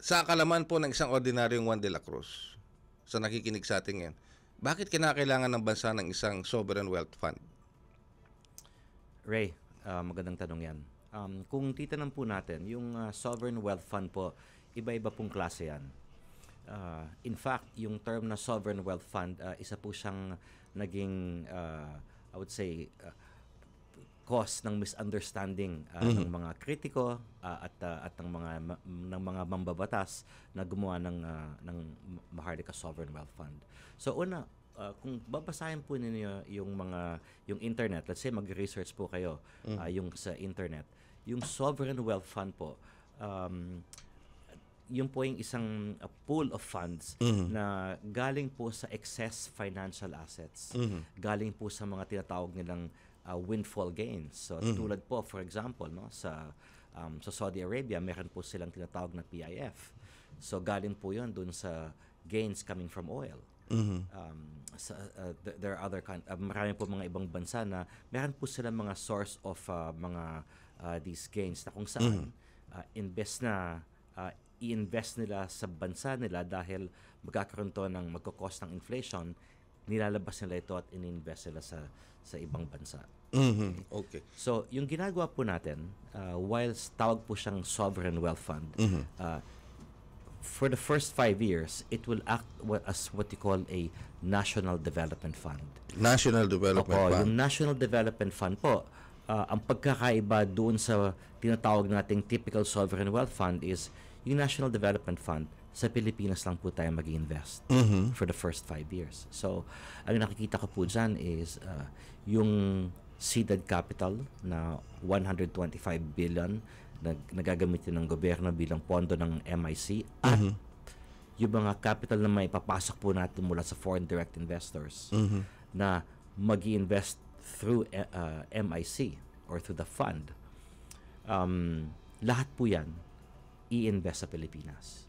sa kalaman po ng isang ordinaryong Juan de la Cruz, sa nakikinig sa atin ngayon, bakit kinakailangan ng bansa ng isang sovereign wealth fund? Ray, magandang tanong yan. Kung titanong po natin, yung sovereign wealth fund po, iba-iba pong klase yan. In fact, yung term na sovereign wealth fund, isa po siyang naging, I would say, cause ng misunderstanding ng mga kritiko at ng mga mambabatas na gumawa ng Maharlika Sovereign Wealth Fund. So una, kung babasahin po ninyo yung internet, let's say mag-research po kayo yung sa internet, yung Sovereign Wealth Fund po, yun po yung isang pool of funds na galing po sa excess financial assets. Galing po sa mga tinatawag nilang windfall gains. So tulad po, for example, no, sa Saudi Arabia, meron po silang tinatawag na PIF. So galing po yun dun sa gains coming from oil. There are other marami po mga ibang bansa na meron po silang mga source of these gains na kung saan i-invest nila sa bansa nila dahil magkakaroon to ng magkakos ng inflation, nilalabas nila ito at ininvest nila sa ibang bansa. Okay. So, yung ginagawa po natin, whilst tawag po siyang sovereign wealth fund, for the first 5 years, it will act as what you call a national development fund. National Development Fund. Yung National Development Fund po, ang pagkakaiba doon sa tinatawag nating typical sovereign wealth fund is yung National Development Fund, sa Pilipinas lang po tayo mag-invest for the first 5 years. So, ang nakikita ko po dyan is yung seeded capital na 125 billion na nagagamitin ng gobyerno bilang pondo ng MIC at yung mga capital na may papasok po natin mula sa foreign direct investors na mag-invest through MIC or through the fund. Lahat po yan i-invest sa Pilipinas.